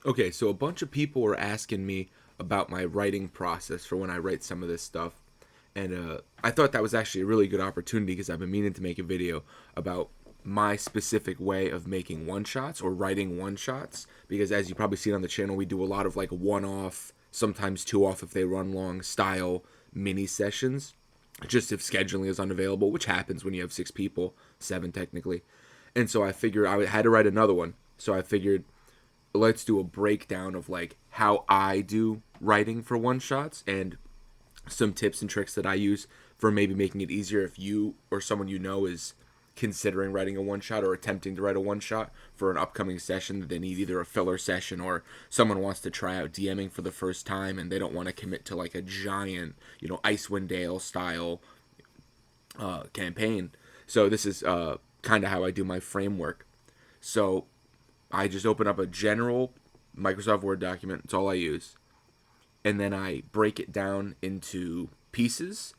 Okay, so a bunch of people were asking me about my writing process for when I write some of this stuff. And I thought that was actually a really good opportunity because I've been meaning to make a video about my specific way of making one shots or writing one shots. Because as you probably seen on the channel, we do a lot of like one off, sometimes two off if they run long style mini sessions. Just if scheduling is unavailable, which happens when you have 6 people, 7 technically. And so I figured I had to write another one. So I figured let's do a breakdown of like how I do writing for one shots and some tips and tricks that I use for maybe making it easier if you or someone you know is considering writing a one shot or attempting to write a one shot for an upcoming session that they need either a filler session or someone wants to try out DMing for the first time and they don't want to commit to like a giant, Icewind Dale style campaign. So this is kind of how I do my framework. So I just open up a general Microsoft Word document. It's all I use. And then I break it down into pieces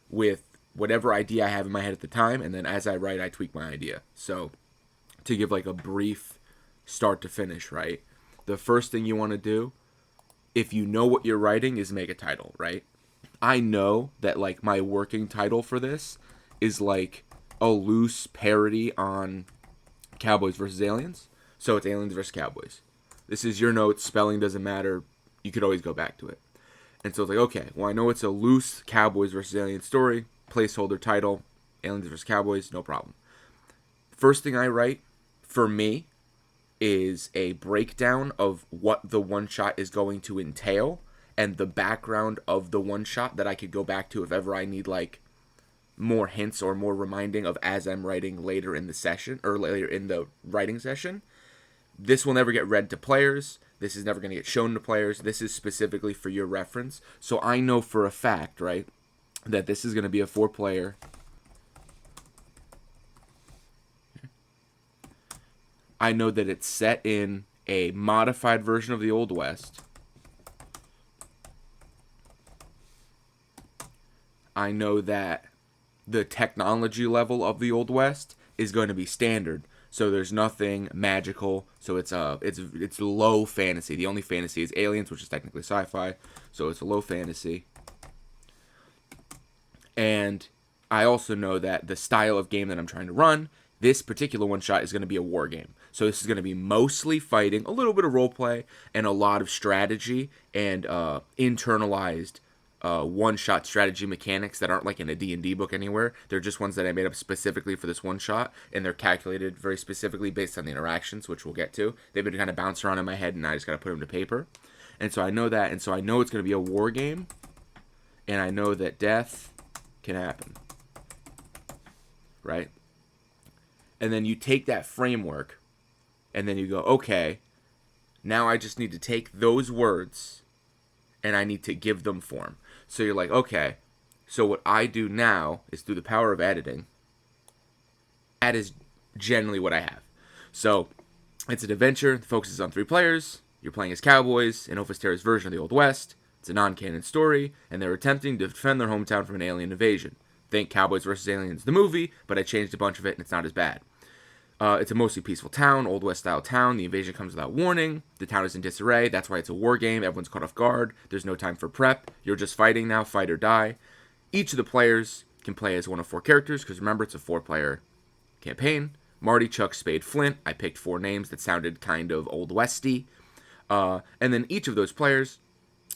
with whatever idea I have in my head at the time. And then as I write, I tweak my idea. So to give like a brief start to finish, right? The first thing you want to do, if you know what you're writing, is make a title, right? I know that like my working title for this is like a loose parody on Cowboys versus Aliens. So it's Aliens versus Cowboys. This is your notes. Spelling doesn't matter. You could always go back to it. And so it's like, okay, well, I know it's a loose Cowboys versus Aliens story. Placeholder title, Aliens versus Cowboys, no problem. First thing I write for me is a breakdown of what the one shot is going to entail and the background of the one shot that I could go back to if ever I need like more hints or more reminding of as I'm writing later in the session or later in the writing session. This will never get read to players. This is never going to get shown to players. This is specifically for your reference. So I know for a fact, right, that this is going to be a 4-player. I know that it's set in a modified version of the Old West. I know that the technology level of the Old West is going to be standard. So there's nothing magical. So it's low fantasy. The only fantasy is aliens, which is technically sci-fi. So it's a low fantasy. And I also know that the style of game that I'm trying to run, this particular one shot is going to be a war game. So this is going to be mostly fighting, a little bit of role play, and a lot of strategy and internalized one-shot strategy mechanics that aren't like in a D&D book anywhere. They're just ones that I made up specifically for this one shot, and they're calculated very specifically based on the interactions, which we'll get to. They've been kind of bouncing around in my head, and I just got to put them to paper. And so I know that, and so I know it's going to be a war game, and I know that death can happen, right? And then you take that framework, and then you go, okay, now I just need to take those words, and I need to give them form. So you're like, okay, so what I do now is through the power of editing, that is generally what I have. So it's an adventure that focuses on 3 players. You're playing as cowboys in Opus Terra's version of the Old West. It's a non-canon story, and they're attempting to defend their hometown from an alien invasion. Think Cowboys vs. Aliens, the movie, but I changed a bunch of it, and it's not as bad. It's a mostly peaceful town, Old West style town. The invasion comes without warning. The town is in disarray. That's why it's a war game. Everyone's caught off guard. There's no time for prep. You're just fighting now, fight or die. Each of the players can play as one of 4 characters, because remember, it's a 4-player campaign. Marty, Chuck, Spade, Flint. I picked 4 names that sounded kind of Old Westy. And then each of those players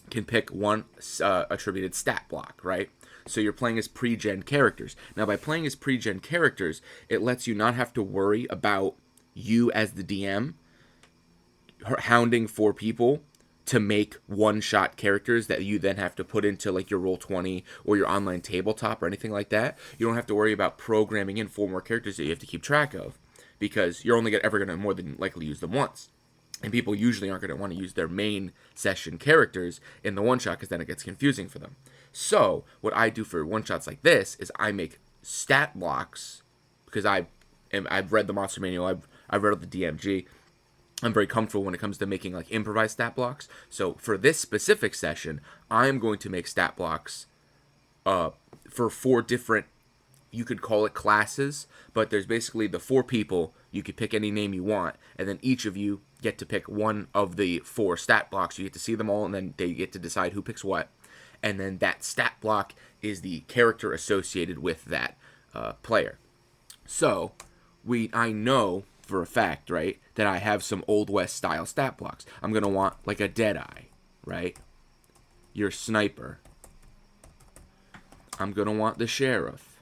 can pick one attributed stat block, right? So you're playing as pre-gen characters. Now, by playing as pre-gen characters, it lets you not have to worry about you as the DM hounding 4 people to make one-shot characters that you then have to put into like your Roll20 or your online tabletop or anything like that. You don't have to worry about programming in 4 more characters that you have to keep track of because you're only ever going to more than likely use them once. And people usually aren't going to want to use their main session characters in the one shot because then it gets confusing for them. So what I do for one shots like this is I make stat blocks because I've read the monster manual. I've read the DMG. I'm very comfortable when it comes to making like improvised stat blocks. So for this specific session, I'm going to make stat blocks for 4 different, you could call it classes, but there's basically the 4 people You could pick any name you want, and then each of you get to pick one of the 4 stat blocks. You get to see them all, and then they get to decide who picks what. And then that stat block is the character associated with that player. So I know for a fact, right, that I have some Old West style stat blocks. I'm going to want like a Deadeye, right? Your sniper. I'm going to want the sheriff.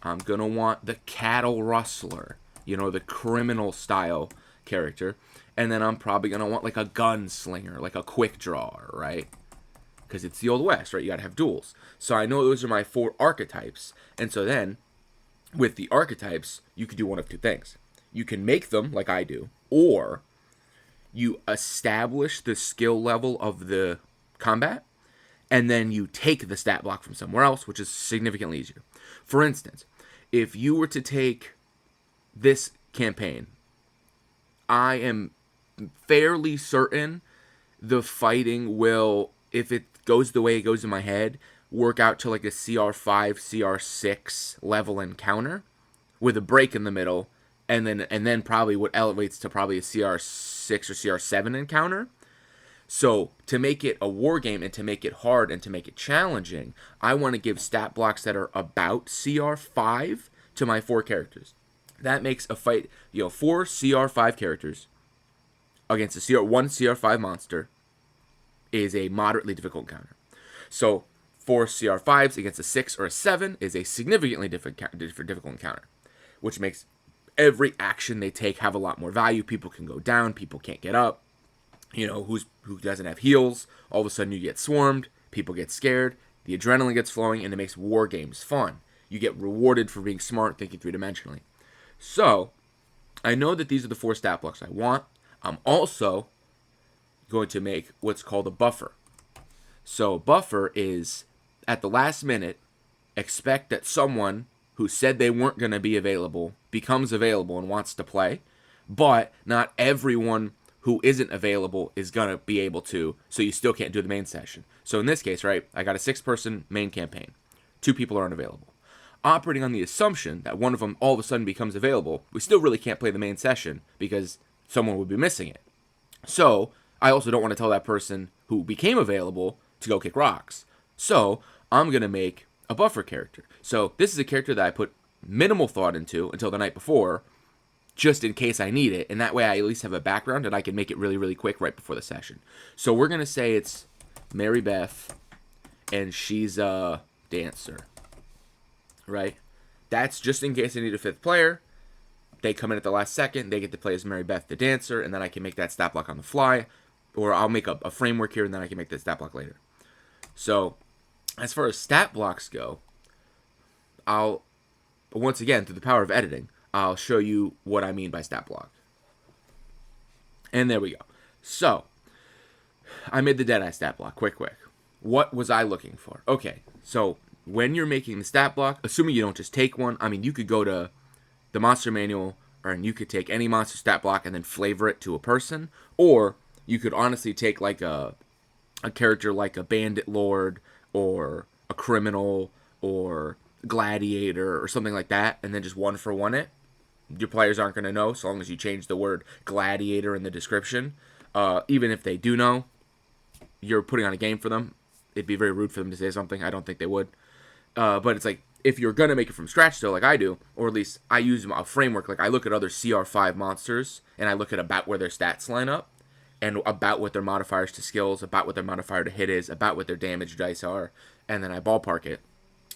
I'm going to want the cattle rustler, the criminal style character. And then I'm probably going to want like a gunslinger, like a quick drawer, right? Because it's the Old West, right? You got to have duels. So I know those are my 4 archetypes. And so then, with the archetypes, you could do one of 2 things. You can make them like I do, or you establish the skill level of the combat, and then you take the stat block from somewhere else, which is significantly easier. For instance, if you were to take this campaign, I am fairly certain the fighting will, if it goes the way it goes in my head, work out to like a CR5, CR6 level encounter with a break in the middle, and then probably what elevates to probably a CR6 or CR7 encounter. So to make it a war game and to make it hard and to make it challenging, I want to give stat blocks that are about CR5 to my 4 characters. That makes a fight, 4 CR5 characters against a one CR5 monster is a moderately difficult encounter. So 4 CR5s against a 6 or a 7 is a significantly difficult encounter, which makes every action they take have a lot more value. People can go down, people can't get up. Who doesn't have heals, all of a sudden you get swarmed, people get scared, the adrenaline gets flowing, and it makes war games fun. You get rewarded for being smart, thinking 3-dimensionally. So, I know that these are the 4 stat blocks I want. I'm also going to make what's called a buffer. So, buffer is, at the last minute, expect that someone who said they weren't going to be available becomes available and wants to play, but not everyone who isn't available is going to be able to, so you still can't do the main session. So in this case, right, I got a 6-person main campaign. 2 people are unavailable. Operating on the assumption that one of them all of a sudden becomes available, we still really can't play the main session because someone would be missing it. So I also don't want to tell that person who became available to go kick rocks. So I'm going to make a buffer character. So this is a character that I put minimal thought into until the night before, just in case I need it, and that way I at least have a background and I can make it really, really quick right before the session. So we're going to say it's Mary Beth, and she's a dancer, right? That's just in case I need a 5th player. They come in at the last second, they get to play as Mary Beth the dancer, and then I can make that stat block on the fly, or I'll make a framework here, and then I can make the stat block later. So, as far as stat blocks go, I'll, once again, through the power of editing, I'll show you what I mean by stat block. And there we go. So, I made the Deadeye stat block. Quick. What was I looking for? Okay, so when you're making the stat block, assuming you don't just take one, I mean, you could go to the monster manual, and you could take any monster stat block and then flavor it to a person, or you could honestly take like a character like a bandit lord, or a criminal, or gladiator, or something like that, and then just 1-for-1 it. Your players aren't going to know, so long as you change the word gladiator in the description. Even if they do know, you're putting on a game for them. It'd be very rude for them to say something. I don't think they would. But it's like, if you're going to make it from scratch still, like I do, or at least I use a framework, like I look at other CR5 monsters, and I look at about where their stats line up, and about what their modifiers to skills, about what their modifier to hit is, about what their damage dice are, and then I ballpark it.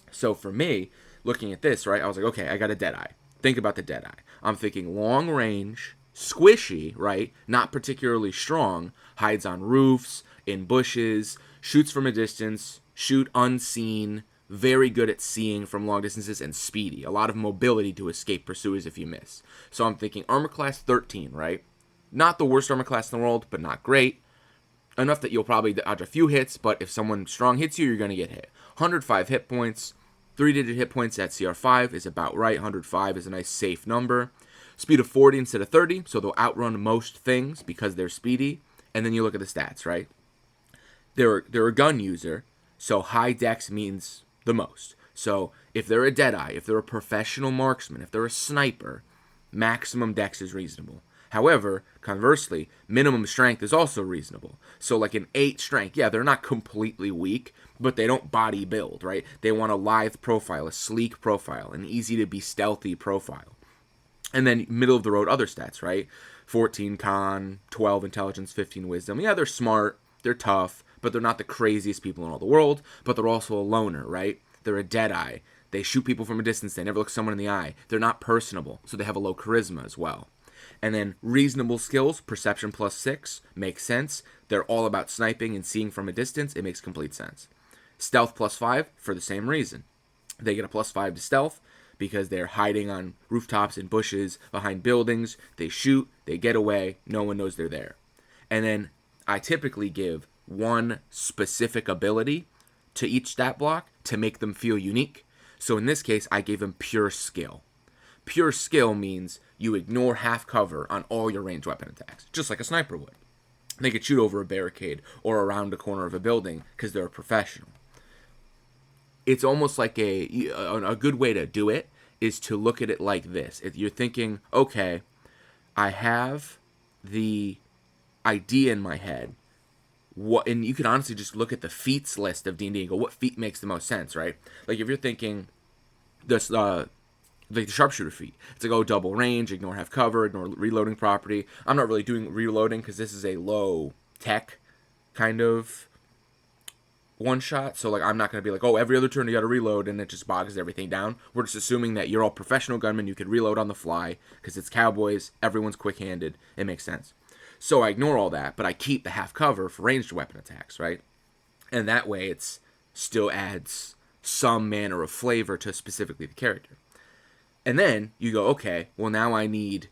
So for me, looking at this, right, I was like, okay, I got a Deadeye. Think about the Deadeye. I'm thinking long range, squishy, right? Not particularly strong. Hides on roofs, in bushes, shoots from a distance, shoot unseen, very good at seeing from long distances, and speedy. A lot of mobility to escape pursuers if you miss. So I'm thinking armor class 13, right? Not the worst armor class in the world, but not great. Enough that you'll probably dodge a few hits, but if someone strong hits you, you're going to get hit. 105 hit points. 3-digit hit points at CR5 is about right. 105 is a nice safe number. Speed of 40 instead of 30, so they'll outrun most things because they're speedy. And then you look at the stats, right? They're a gun user, so high dex means the most. So if they're a Deadeye, if they're a professional marksman, if they're a sniper, maximum dex is reasonable. However, conversely, minimum strength is also reasonable. So like an 8 strength, yeah, they're not completely weak, but they don't body build, right? They want a lithe profile, a sleek profile, an easy to be stealthy profile. And then middle of the road other stats, right? 14 con, 12 intelligence, 15 wisdom. Yeah, they're smart, they're tough, but they're not the craziest people in all the world, but they're also a loner, right? They're a deadeye. They shoot people from a distance, they never look someone in the eye. They're not personable, so they have a low charisma as well. And then reasonable skills, perception plus 6, makes sense. They're all about sniping and seeing from a distance. It makes complete sense. Stealth plus 5, for the same reason. They get a plus 5 to stealth because they're hiding on rooftops and bushes, behind buildings. They shoot, they get away, no one knows they're there. And then I typically give one specific ability to each stat block to make them feel unique. So in this case, I gave them pure skill. Pure skill means you ignore half cover on all your ranged weapon attacks, just like a sniper would. They could shoot over a barricade or around a corner of a building because they're a professional. It's almost like a good way to do it is to look at it like this. If you're thinking, okay, I have the idea in my head, and you can honestly just look at the feats list of D&D and go, what feat makes the most sense, right? Like if you're thinking this, like the sharpshooter feat, it's like, oh, double range, ignore half cover, ignore reloading property. I'm not really doing reloading because this is a low tech kind of one shot, so like I'm not going to be like, oh, every other turn you got to reload and it just bogs everything down. We're just assuming that you're all professional gunmen, you could reload on the fly because it's cowboys, everyone's quick-handed, it makes sense. So I ignore all that, but I keep the half cover for ranged weapon attacks, right? And that way it's still adds some manner of flavor to specifically the character. And then you go, okay, well now I need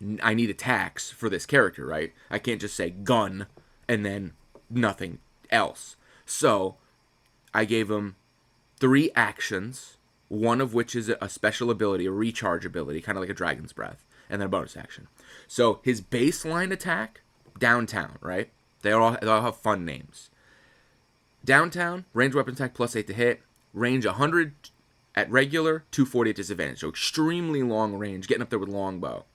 attacks for this character, right? I can't just say gun and then nothing else. So I gave him 3 actions, one of which is a special ability, a recharge ability, kind of like a dragon's breath, and then a bonus action. So his baseline attack, downtown, right? They all have fun names. Downtown, range weapon attack plus 8 to hit, range 100 at regular, 240 at disadvantage. So extremely long range, getting up there with longbow.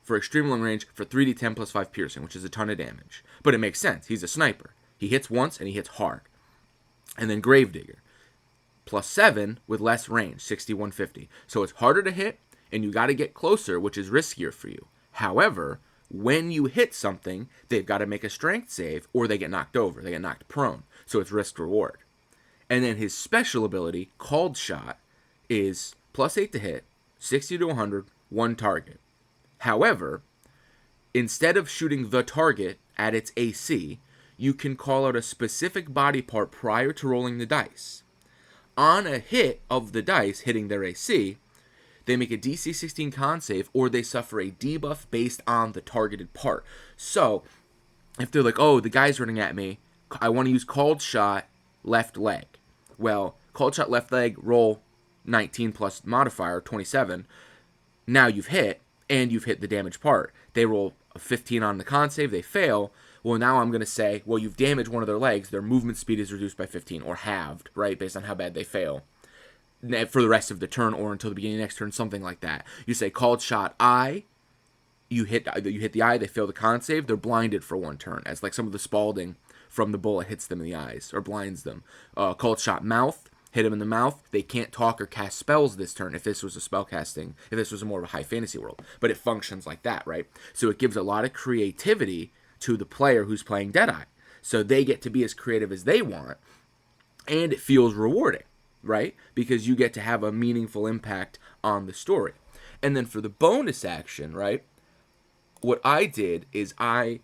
For extremely long range, for 3d10 plus 5 piercing, which is a ton of damage. But it makes sense. He's a sniper. He hits once and he hits hard. And then Gravedigger, plus 7 with less range, 60-150. So it's harder to hit, and you got to get closer, which is riskier for you. However, when you hit something, they've got to make a strength save, or they get knocked over. They get knocked prone. So it's risk-reward. And then his special ability, Called Shot, is plus 8 to hit, 60-100, 1 target. However, instead of shooting the target at its AC, you can call out a specific body part prior to rolling the dice. On a hit of the dice hitting their AC, they make a DC 16 con save, or they suffer a debuff based on the targeted part. So, if they're like, oh, the guy's running at me, I want to use Called Shot left leg. Well, Called Shot left leg, roll 19 plus modifier, 27. Now you've hit, and you've hit the damage part. They roll a 15 on the con save, they fail. Well, now I'm going to say, well, you've damaged one of their legs, their movement speed is reduced by 15, or halved, right, based on how bad they fail for the rest of the turn or until the beginning of the next turn, something like that. You say Called Shot eye, you hit the eye, they fail the con save, they're blinded for 1 turn, as like some of the Spalding from the bullet hits them in the eyes, or blinds them. Called Shot mouth, hit them in the mouth, they can't talk or cast spells this turn if this was a spell casting, if this was a more of a high fantasy world, but it functions like that, right? So it gives a lot of creativity to the player who's playing Deadeye. So they get to be as creative as they want, and it feels rewarding, right? Because you get to have a meaningful impact on the story. And then for the bonus action, right, what I did is I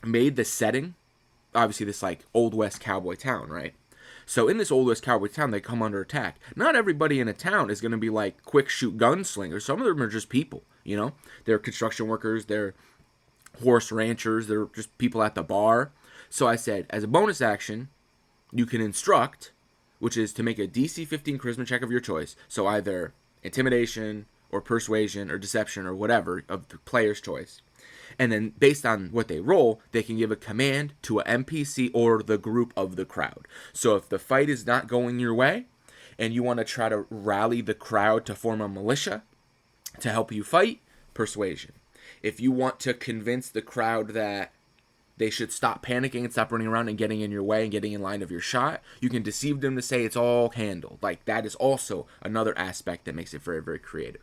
made the setting, obviously this like Old West cowboy town, right? So in this Old West cowboy town, they come under attack. Not everybody in a town is going to be like quick shoot gunslingers. Some of them are just people, you know? They're construction workers, they're horse ranchers, they're just people at the bar. So I said, as a bonus action, you can instruct, which is to make a DC 15 charisma check of your choice. So either intimidation or persuasion or deception or whatever of the player's choice. And then based on what they roll, they can give a command to an NPC or the group of the crowd. So if the fight is not going your way and you want to try to rally the crowd to form a militia, To help you fight, persuasion. If you want to convince the crowd that they should stop panicking and stop running around and getting in your way and getting in line of your shot, you can deceive them to say it's all handled. Like, that is also another aspect that makes it very, very creative.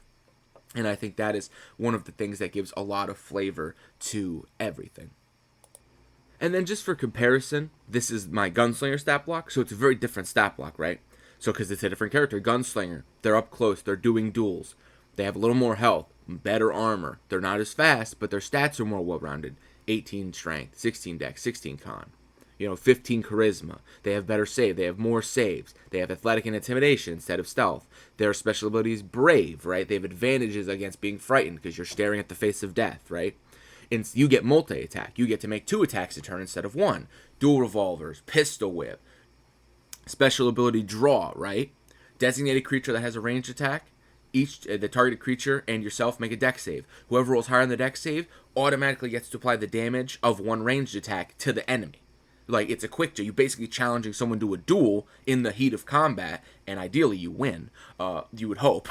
And I think that is one of the things that gives a lot of flavor to everything. And then just for comparison, this is my Gunslinger stat block, so it's a very different stat block, right? So because it's a different character, Gunslinger, they're up close, they're doing duels, they have a little more health, better armor, they're not as fast, but their stats are more well-rounded. 18 strength, 16 dex, 16 con, 15 charisma. They have better save. They have more saves. They have athletic and intimidation instead of stealth. Their special ability is brave, right? They have advantages against being frightened because you're staring at the face of death, right? And you get multi-attack. You get to make 2 attacks a turn instead of 1. Dual revolvers, pistol whip, special ability draw, right? Designated creature that has a ranged attack. The targeted creature and yourself make a dex save. Whoever rolls higher on the dex save automatically gets to apply the damage of 1 ranged attack to the enemy. Like, it's a quick You're basically challenging someone to a duel in the heat of combat, and ideally you win. You would hope.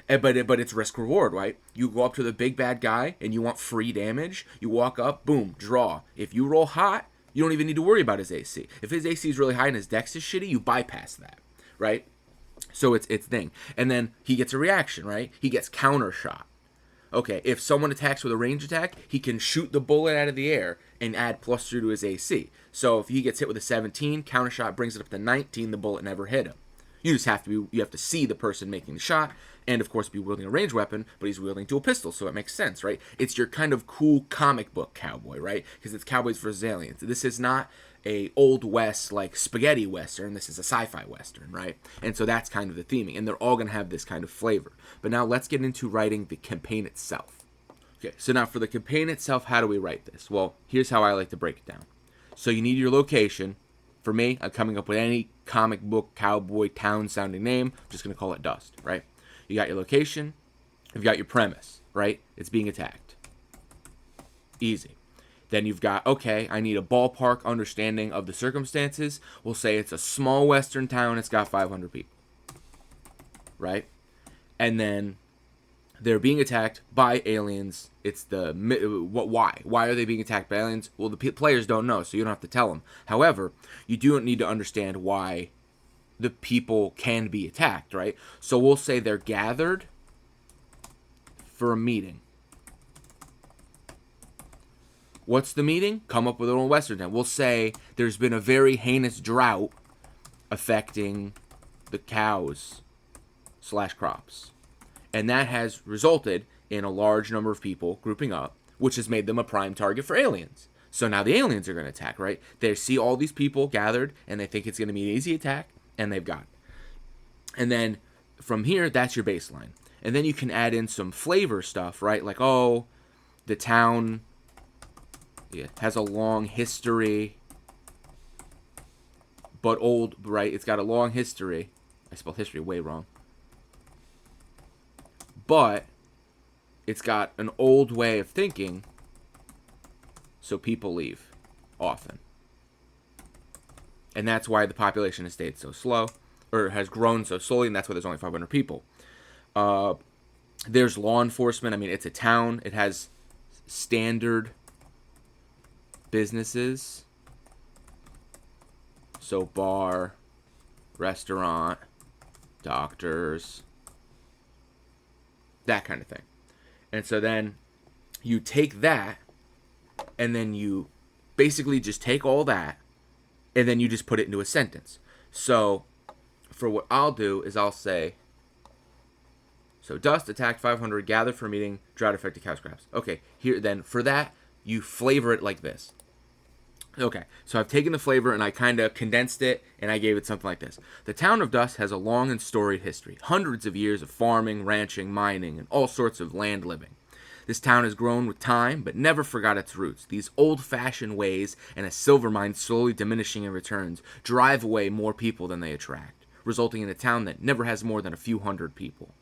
But it's risk reward, right? You go up to the big bad guy and you want free damage. You walk up, boom, draw. If you roll hot, you don't even need to worry about his AC. If his AC is really high and his dex is shitty, you bypass that, right? So it's thing. And then he gets a reaction, right? He gets counter shot. Okay, if someone attacks with a range attack, he can shoot the bullet out of the air and add +3 to his AC. So if he gets hit with a 17, counter shot brings it up to 19, the bullet never hit him. You have to see the person making the shot, and of course be wielding a ranged weapon, but he's wielding dual pistols, so it makes sense, right? It's your kind of cool comic book cowboy, right? Because it's cowboys versus aliens. This is not a old west like spaghetti western. This is a sci-fi western, right? And so that's kind of the theming, and they're all going to have this kind of flavor. But now let's get into writing the campaign itself. Okay, so now for the campaign itself, how do we write this? Well, here's how I like to break it down. So you need your location. For me, I'm coming up with any comic book cowboy town sounding name. I'm just going to call it Dust, right? You got your location. You've got your premise, right? It's being attacked. Easy. Then you've got, okay, I need a ballpark understanding of the circumstances. We'll say it's a small western town. It's got 500 people, right? And then they're being attacked by aliens. It's why? Why are they being attacked by aliens? Well, the players don't know, so you don't have to tell them. However, you do need to understand why the people can be attacked, right? So we'll say they're gathered for a meeting. What's the meeting? Come up with an old western town. We'll say there's been a very heinous drought affecting the cows / crops. And that has resulted in a large number of people grouping up, which has made them a prime target for aliens. So now the aliens are going to attack, right? They see all these people gathered, and they think it's going to be an easy attack, and they've got it. And then from here, that's your baseline. And then you can add in some flavor stuff, right? Like, oh, the town has a long history, but old, right? It's got a long history. I spelled history way wrong. But it's got an old way of thinking, so people leave often. And that's why the population has stayed so slow, or has grown so slowly, and that's why there's only 500 people. There's law enforcement. I mean, it's a town. It has standard businesses. So bar, restaurant, doctors, that kind of thing. And so then you take that, and then you basically just take all that, and then you just put it into a sentence. So for what I'll do is I'll say, so Dust attacked 500, gathered for a meeting, drought affected cow scraps. Okay, here then for that, you flavor it like this. Okay, so I've taken the flavor and I kind of condensed it and I gave it something like this. The town of Dust has a long and storied history. Hundreds of years of farming, ranching, mining, and all sorts of land living. This town has grown with time, but never forgot its roots. These old-fashioned ways and a silver mine slowly diminishing in returns drive away more people than they attract, resulting in a town that never has more than a few hundred people.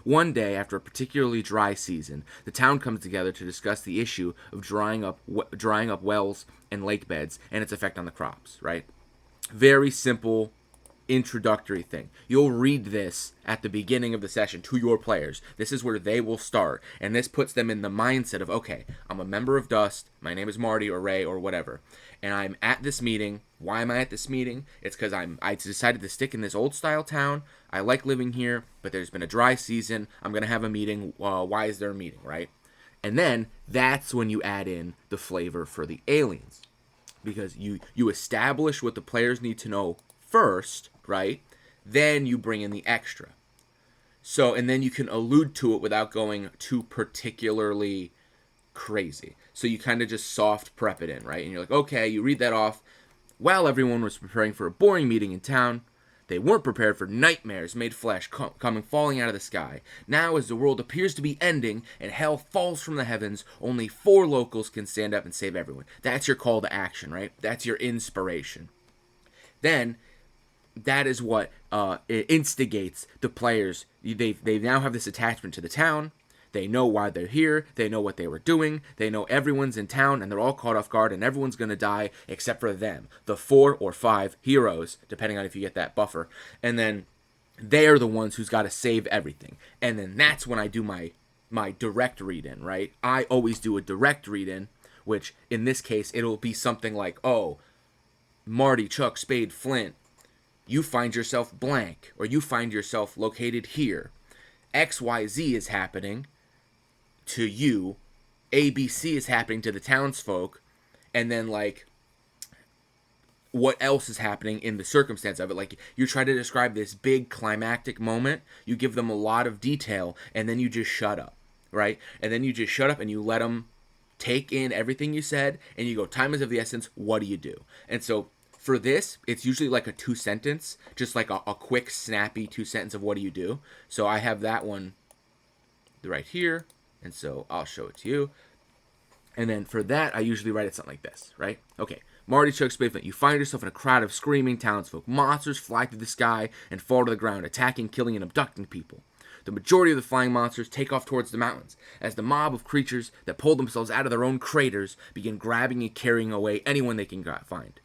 One day, after a particularly dry season, the town comes together to discuss the issue of drying up wells and lake beds and its effect on the crops, right? Very simple introductory thing. You'll read this at the beginning of the session to your players. This is where they will start, and this puts them in the mindset of, okay, I'm a member of Dust, my name is Marty or Ray or whatever, and I'm at this meeting. Why am I at this meeting? It's because I decided to stick in this old style town. I like living here, but there's been a dry season. I'm going to have a meeting. Why is there a meeting, right? And then that's when you add in the flavor for the aliens, because you establish what the players need to know first, right? Then you bring in the extra. So, and then you can allude to it without going too particularly crazy. So you kind of just soft prep it in, right? And you're like, okay, you read that off. While everyone was preparing for a boring meeting in town, they weren't prepared for nightmares made flesh coming falling out of the sky. Now, as the world appears to be ending and hell falls from the heavens, only 4 locals can stand up and save everyone. That's your call to action, right? That's your inspiration. Then, that is what it instigates the players. They now have this attachment to the town. They know why they're here. They know what they were doing. They know everyone's in town, and they're all caught off guard, and everyone's going to die except for them, the 4 or 5 heroes, depending on if you get that buffer. And then they are the ones who's got to save everything. And then that's when I do my direct read-in, right? I always do a direct read-in, which in this case, it'll be something like, oh, Marty, Chuck, Spade, Flint, you find yourself blank, or you find yourself located here. XYZ is happening to you, ABC is happening to the townsfolk, and then, like, what else is happening in the circumstance of it. Like, you try to describe this big climactic moment, you give them a lot of detail, and then you just shut up, right? And then you just shut up and you let them take in everything you said, and you go, time is of the essence, what do you do? And so, for this, it's usually like a 2-sentence, just like a quick, snappy 2-sentence of what do you do. So I have that one right here, and so I'll show it to you. And then for that, I usually write it something like this, right? Okay, Marty, Chuck, Spade, Flint, you find yourself in a crowd of screaming townsfolk. Monsters fly through the sky and fall to the ground, attacking, killing, and abducting people. The majority of the flying monsters take off towards the mountains, as the mob of creatures that pull themselves out of their own craters begin grabbing and carrying away anyone they can find.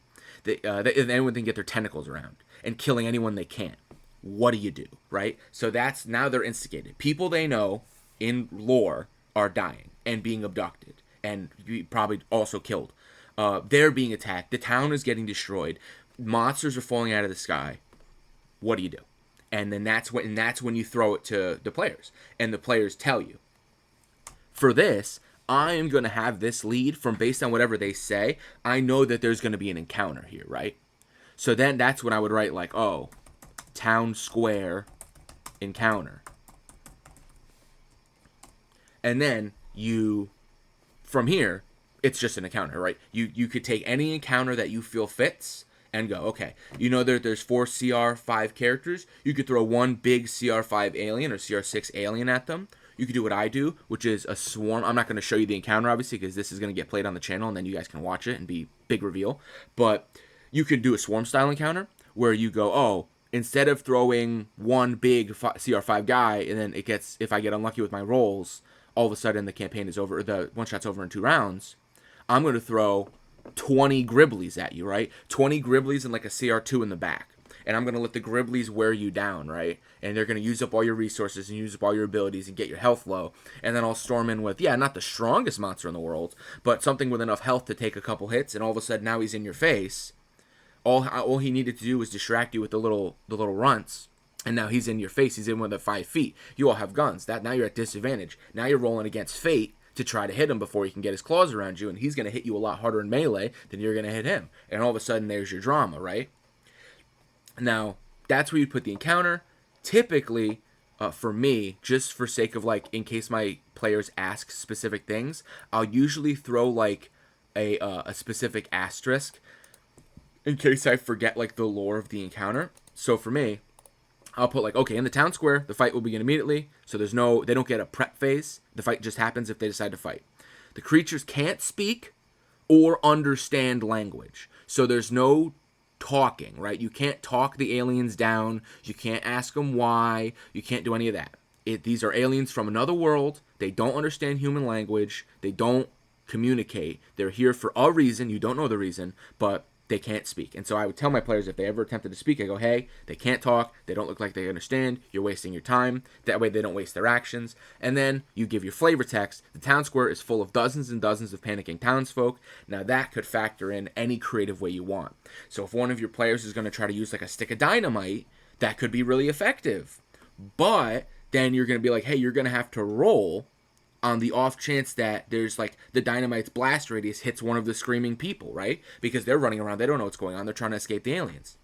Anyone can get their tentacles around, and killing anyone they can. What do you do, right? So that's, now they're instigated. People they know in lore are dying and being abducted and probably also killed. They're being attacked. The town is getting destroyed. Monsters are falling out of the sky. What do you do? And then that's when you throw it to the players, and the players tell you. For this, I am going to have this lead from based on whatever they say. I know that there's going to be an encounter here, right? So then that's when I would write, like, oh, town square encounter. And then from here, it's just an encounter, right? You could take any encounter that you feel fits and go, okay, you know there's 4 CR5 characters. You could throw one big CR5 alien or CR6 alien at them. You could do what I do, which is a swarm. I'm not going to show you the encounter, obviously, because this is going to get played on the channel, and then you guys can watch it and be big reveal. But you could do a swarm-style encounter where you go, oh, instead of throwing one big CR5 guy, and then if I get unlucky with my rolls, all of a sudden the campaign is over, or the one-shot's over in 2 rounds, I'm going to throw 20 Gribblies at you, right? 20 Gribblies and like a CR2 in the back. And I'm going to let the Gribblies wear you down, right? And they're going to use up all your resources and use up all your abilities and get your health low. And then I'll storm in with, not the strongest monster in the world, but something with enough health to take a couple hits. And all of a sudden now he's in your face. All he needed to do was distract you with the little runts. And now he's in your face. He's in within 5 feet. You all have guns. Now you're at disadvantage. Now you're rolling against fate to try to hit him before he can get his claws around you. And he's going to hit you a lot harder in melee than you're going to hit him. And all of a sudden there's your drama, right? Now, that's where you put the encounter. Typically, for me, just for sake of, like, in case my players ask specific things, I'll usually throw, like, a specific asterisk in case I forget, like, the lore of the encounter. So for me, I'll put, like, okay, in the town square, the fight will begin immediately. So they don't get a prep phase. The fight just happens if they decide to fight. The creatures can't speak or understand language. So there's no talking, right? You can't talk the aliens down. You can't ask them why. You can't do any of that. These are aliens from another world. They don't understand human language. They don't communicate. They're here for a reason. You don't know the reason, but they can't speak. And so I would tell my players if they ever attempted to speak, I go, hey, they can't talk. They don't look like they understand. You're wasting your time. That way they don't waste their actions. And then you give your flavor text. The town square is full of dozens and dozens of panicking townsfolk. Now that could factor in any creative way you want. So if one of your players is going to try to use like a stick of dynamite, that could be really effective. But then you're going to be like, hey, you're going to have to roll on the off chance that there's like the dynamite's blast radius hits one of the screaming people, right? Because they're running around, they don't know what's going on, they're trying to escape the aliens.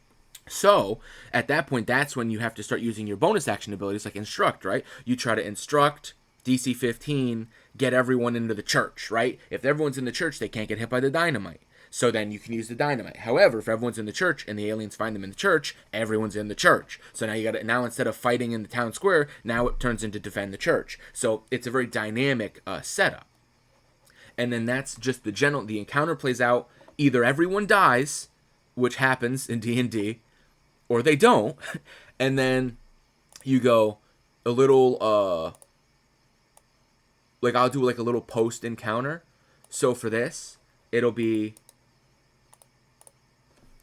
So at that point, that's when you have to start using your bonus action abilities like instruct, right? You try to instruct, DC 15, get everyone into the church, right? If everyone's in the church, they can't get hit by the dynamite. So then you can use the dynamite. However, if everyone's in the church and the aliens find them in the church, everyone's in the church. So now you got to, now instead of fighting in the town square, now it turns into defend the church. So it's a very dynamic setup. And then that's just the encounter plays out. Either everyone dies, which happens in D&D, or they don't. And then you go a little, like I'll do like a little post encounter. So for this, it'll be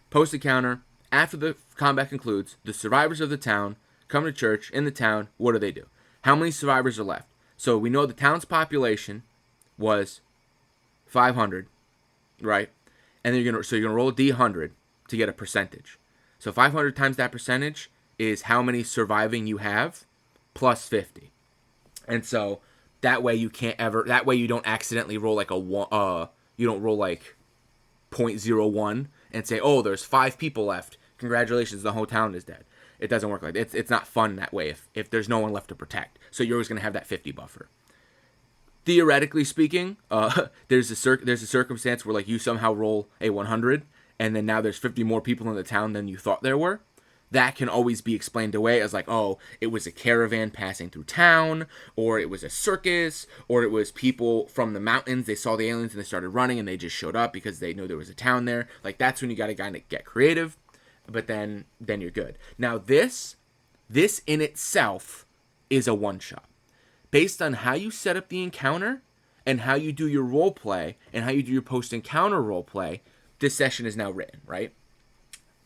post encounter. After the combat concludes, the survivors of the town come to church in the town. What do? How many survivors are left? So we know the town's population was 500, right? And then you're gonna roll a d100 to get a percentage. So 500 times that percentage is how many surviving you have plus 50. And so that way you don't accidentally roll like you don't roll like 0.01 and say, oh, there's 5 people left. Congratulations, the whole town is dead. It doesn't work like that. It's not fun that way if there's no one left to protect. So you're always going to have that 50 buffer. Theoretically speaking, there's a circumstance where like you somehow roll a 100 and then now there's 50 more people in the town than you thought there were. That can always be explained away as like, oh, it was a caravan passing through town, or it was a circus, or it was people from the mountains. They saw the aliens and they started running and they just showed up because they knew there was a town there. Like that's when you got to kind of get creative, but then you're good. Now this in itself is a one-shot. Based on how you set up the encounter and how you do your role play and how you do your post-encounter role play, this session is now written, right?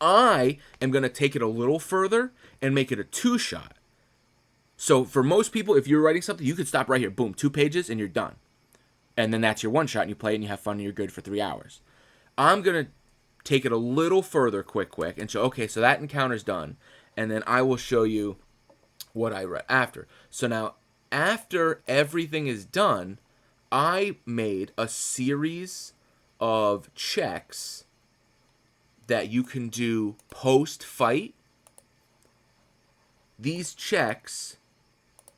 I am going to take it a little further and make it a 2-shot. So for most people, if you're writing something, you could stop right here. Boom, 2 pages and you're done. And then that's your 1-shot and you play it and you have fun and you're good for 3 hours. I'm going to take it a little further quick and show, okay, so that encounter's done. And then I will show you what I read after. So now, after everything is done, I made a series of checks that you can do post-fight. These checks,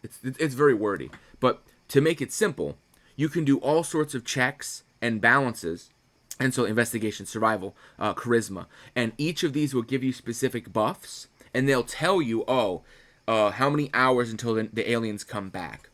it's very wordy, but to make it simple, you can do all sorts of checks and balances, and so investigation, survival, charisma, and each of these will give you specific buffs, and they'll tell you, how many hours until the aliens come back.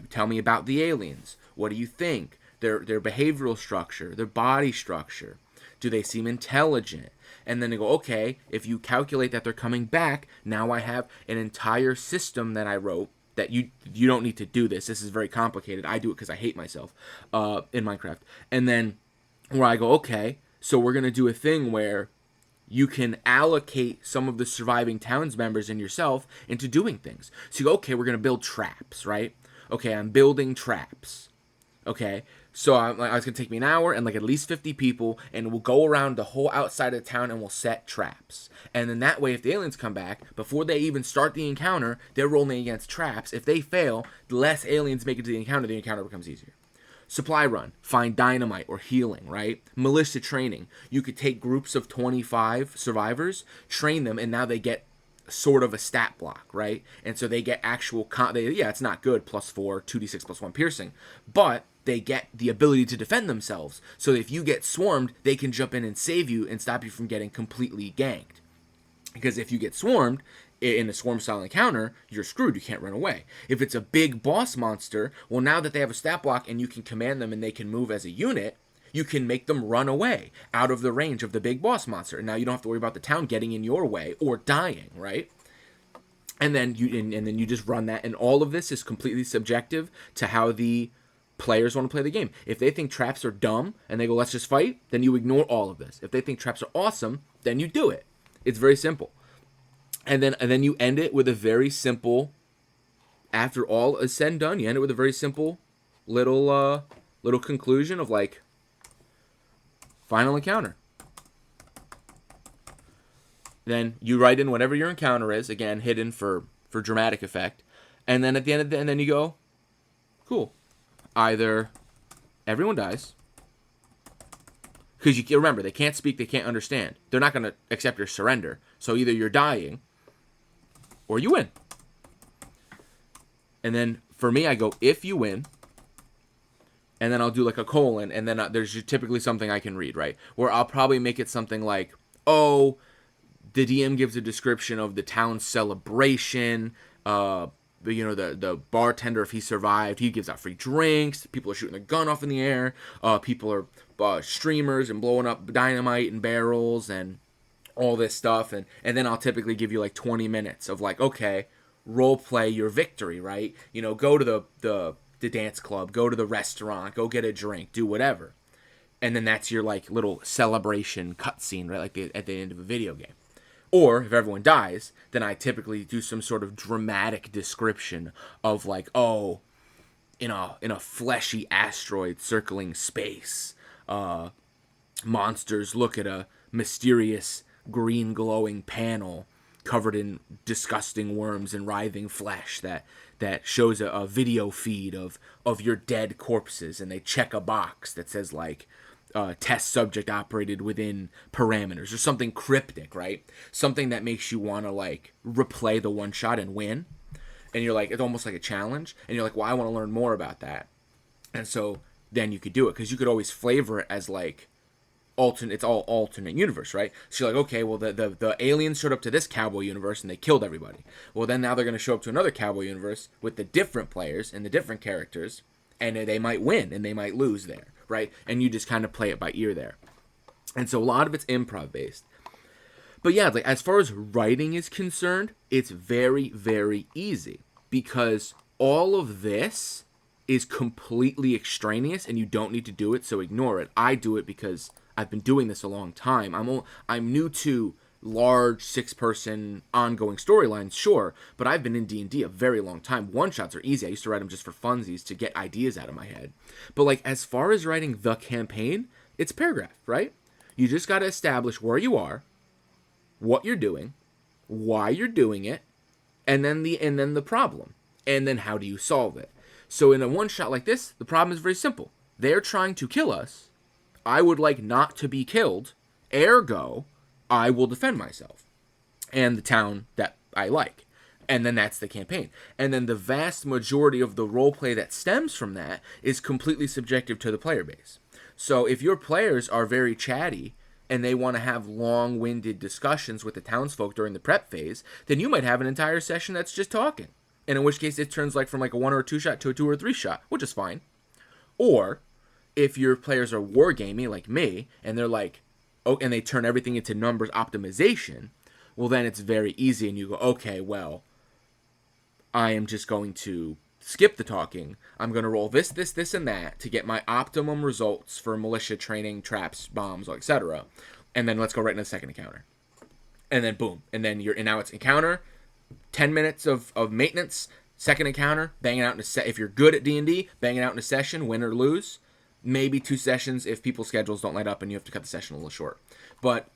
Tell me about the aliens. What do you think? Their behavioral structure, their body structure. Do they seem intelligent? And then they go, okay, if you calculate that they're coming back, now I have an entire system that I wrote that you don't need to do this. This is very complicated. I do it because I hate myself in Minecraft. And then where I go, okay, so we're going to do a thing where you can allocate some of the surviving towns members and yourself into doing things. So you go, okay, we're going to build traps, right? Okay, I'm building traps. Okay, so it's going to take me an hour and like at least 50 people, and we'll go around the whole outside of the town and we'll set traps. And then that way, if the aliens come back, before they even start the encounter, they're rolling against traps. If they fail, the less aliens make it to the encounter becomes easier. Supply run, find dynamite or healing, right? Militia training. You could take groups of 25 survivors, train them, and now they get sort of a stat block, right? And so they get actual, it's not good, +4, 2d6 +1 piercing, but they get the ability to defend themselves. So if you get swarmed, they can jump in and save you and stop you from getting completely ganked. Because if you get swarmed in a swarm style encounter, you're screwed. You can't run away. If it's a big boss monster, well, now that they have a stat block and you can command them and they can move as a unit, you can make them run away out of the range of the big boss monster. And now you don't have to worry about the town getting in your way or dying, right? And then you just run that, and all of this is completely subjective to how the players want to play the game. If they think traps are dumb and they go, let's just fight, then you ignore all of this. If they think traps are awesome, then you do it. It's very simple. And then you end it with a very simple, after all is said and done, you end it with a very simple little conclusion of like, final encounter. Then you write in whatever your encounter is, again, hidden for dramatic effect. And then at the end of and then you go, cool. Either everyone dies, because you remember, they can't speak, they can't understand. They're not going to accept your surrender. So either you're dying, or you win. And then for me, I go, if you win, and then I'll do like a colon, and then there's typically something I can read, right? Where I'll probably make it something like, oh, the DM gives a description of the town's celebration, the bartender, if he survived, he gives out free drinks. People are shooting a gun off in the air. People are streamers and blowing up dynamite and barrels and all this stuff. And then I'll typically give you like 20 minutes of like, okay, role play your victory, right? Go to the dance club, go to the restaurant, go get a drink, do whatever. And then that's your like little celebration cutscene, right? Like at the end of a video game. Or if everyone dies, then I typically do some sort of dramatic description of like, oh, in a fleshy asteroid circling space, monsters look at a mysterious green glowing panel covered in disgusting worms and writhing flesh that shows a video feed of your dead corpses, and they check a box that says like, test subject operated within parameters, or something cryptic, right? Something that makes you want to like replay the one shot and win. And you're like, it's almost like a challenge. And you're like, well, I want to learn more about that. And so then you could do it, because you could always flavor it as like it's all alternate universe, right? So you're like, okay, well, the aliens showed up to this cowboy universe and they killed everybody. Well, then now they're going to show up to another cowboy universe with the different players and the different characters, and they might win and they might lose there. Right? And you just kind of play it by ear there. And so a lot of it's improv based. But yeah, like as far as writing is concerned, it's very, very easy, because all of this is completely extraneous and you don't need to do it, so ignore it. I do it because I've been doing this a long time. I'm new to large 6-person ongoing storylines, sure, but I've been in D&D a very long time. One-shots are easy. I used to write them just for funsies to get ideas out of my head. But like as far as writing the campaign, it's paragraph, right? You just got to establish where you are, what you're doing, why you're doing it, and then the problem, and then how do you solve it. So in a one-shot like this, the problem is very simple. They're trying to kill us. I would like not to be killed. Ergo, I will defend myself and the town that I like. And then that's the campaign. And then the vast majority of the roleplay that stems from that is completely subjective to the player base. So if your players are very chatty and they want to have long-winded discussions with the townsfolk during the prep phase, then you might have an entire session that's just talking. And in which case it turns like from like a 1 or 2 shot to a 2 or 3 shot, which is fine. Or if your players are wargaming like me and they're like, oh, and they turn everything into numbers optimization, well, then it's very easy, and you go, okay, well, I am just going to skip the talking. I'm going to roll this, and that to get my optimum results for militia training, traps, bombs, etc. And then let's go right into the second encounter. And then boom. And then now it's encounter, 10 minutes of maintenance, second encounter, bang it out in if you're good at D&D, bang it out in a session, win or lose. Maybe 2 sessions if people's schedules don't light up and you have to cut the session a little short. But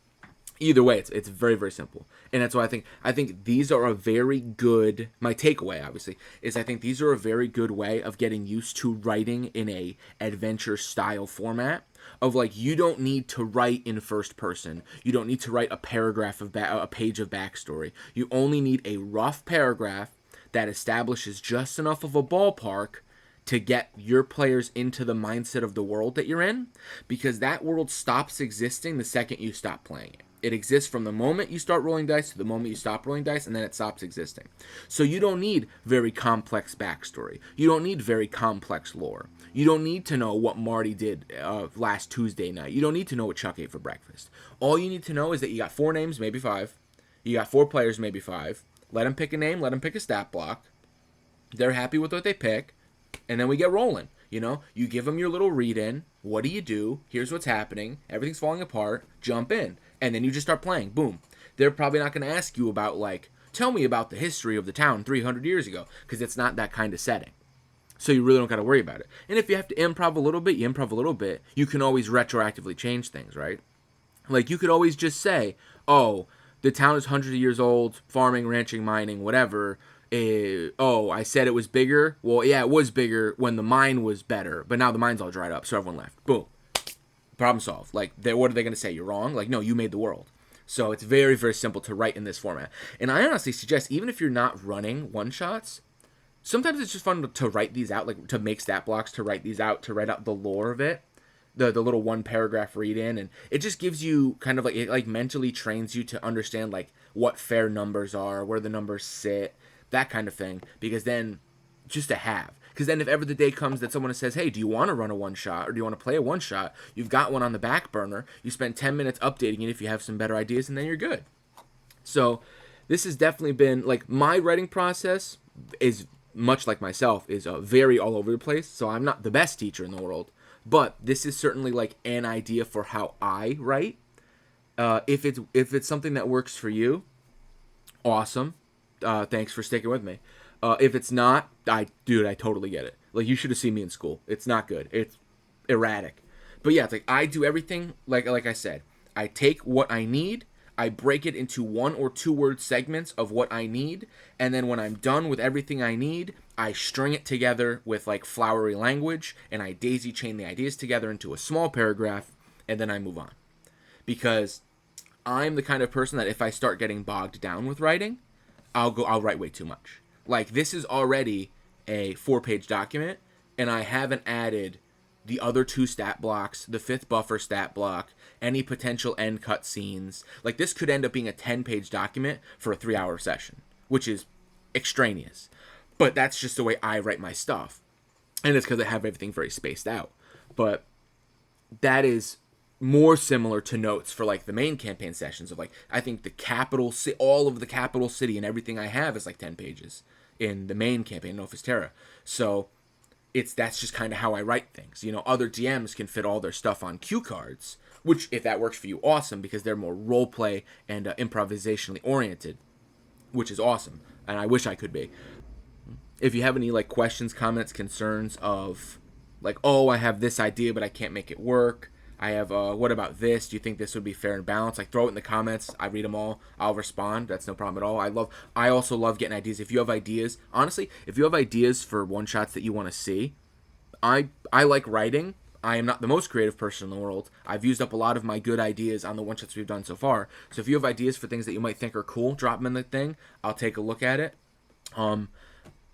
either way, it's very, very simple. And that's why I think these are a very good, my takeaway, obviously, is I think these are a very good way of getting used to writing in a adventure style format. Of like, you don't need to write in first person. You don't need to write a paragraph of a page of backstory. You only need a rough paragraph that establishes just enough of a ballpark to get your players into the mindset of the world that you're in, because that world stops existing the second you stop playing it. It exists from the moment you start rolling dice to the moment you stop rolling dice, and then it stops existing. So you don't need very complex backstory. You don't need very complex lore. You don't need to know what Marty did last Tuesday night. You don't need to know what Chuck ate for breakfast. All you need to know is that you got 4 names, maybe 5. You got 4 players, maybe 5. Let them pick a name, let them pick a stat block. They're happy with what they pick. And then we get rolling. You know, you give them your little read in. What do you do? Here's what's happening. Everything's falling apart. Jump in. And then you just start playing. Boom. They're probably not going to ask you about, like, tell me about the history of the town 300 years ago, because it's not that kind of setting. So you really don't got to worry about it. And if you have to improv a little bit, you improv a little bit. You can always retroactively change things, right? Like, you could always just say, oh, the town is hundreds of years old, farming, ranching, mining, whatever. I said it was bigger. Well, yeah, it was bigger when the mine was better, but now the mine's all dried up, so everyone left. Boom. Problem solved. Like, what are they going to say? You're wrong? Like, no, you made the world. So it's very, very simple to write in this format. And I honestly suggest, even if you're not running one-shots, sometimes it's just fun to write these out, like to make stat blocks, to write these out, to write out the lore of it, the little one paragraph read in, and it just gives you kind of like, it like mentally trains you to understand like what fair numbers are, where the numbers sit, that kind of thing, because then just to have. Because then if ever the day comes that someone says, hey, do you want to run a one-shot or do you want to play a one-shot, you've got one on the back burner, you spend 10 minutes updating it if you have some better ideas, and then you're good. So this has definitely been, like, my writing process is, much like myself, is very all over the place, so I'm not the best teacher in the world, but this is certainly, like, an idea for how I write. If it's something that works for you, awesome. Thanks for sticking with me. If it's not, I totally get it. Like, you should have seen me in school. It's not good. It's erratic. But yeah, it's like, I do everything, like I said. I take what I need, I break it into 1 or 2 word segments of what I need, and then when I'm done with everything I need, I string it together with, like, flowery language, and I daisy chain the ideas together into a small paragraph, and then I move on. Because I'm the kind of person that if I start getting bogged down with writing, I'll write way too much. Like, this is already a 4-page document, and I haven't added the other 2 stat blocks, the 5th buffer stat block, any potential end cut scenes. Like, this could end up being a 10-page document for a 3-hour session, which is extraneous. But that's just the way I write my stuff. And it's because I have everything very spaced out. But that is more similar to notes for, like, the main campaign sessions of, like, I think all of the capital city and everything I have is like 10 pages in the main campaign, Novus Terra. So that's just kind of how I write things. You know, other DMs can fit all their stuff on cue cards, which, if that works for you, awesome, because they're more role play and improvisationally oriented, which is awesome, and I wish I could be. If you have any, like, questions, comments, concerns of, like, oh, I have this idea but I can't make it work, I have, what about this? Do you think this would be fair and balanced? Like, throw it in the comments. I read them all. I'll respond. That's no problem at all. I also love getting ideas. If you have ideas, honestly, if you have ideas for one-shots that you want to see, I like writing. I am not the most creative person in the world. I've used up a lot of my good ideas on the one-shots we've done so far. So if you have ideas for things that you might think are cool, drop them in the thing. I'll take a look at it.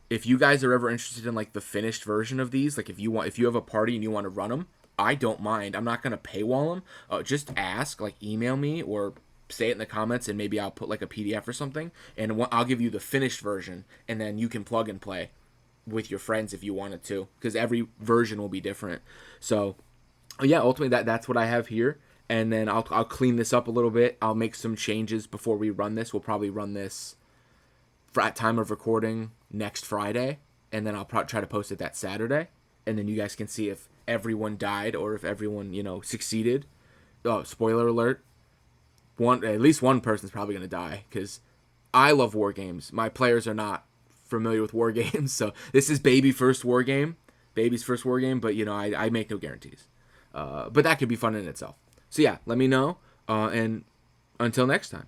If you guys are ever interested in, like, the finished version of these, like, if you have a party and you want to run them, I don't mind. I'm not going to paywall them. Just ask, like, email me or say it in the comments, and maybe I'll put, like, a PDF or something, and I'll give you the finished version, and then you can plug and play with your friends if you wanted to, because every version will be different. So, yeah, ultimately that's what I have here, and then I'll clean this up a little bit. I'll make some changes before we run this. We'll probably run this at time of recording next Friday, and then I'll try to post it that Saturday, and then you guys can see if everyone died or if everyone, succeeded. Oh, spoiler alert. At least one person's probably going to die, because I love war games. My players are not familiar with war games, so this is baby's first war game, but, I make no guarantees. But that could be fun in itself. So, yeah, let me know, and until next time.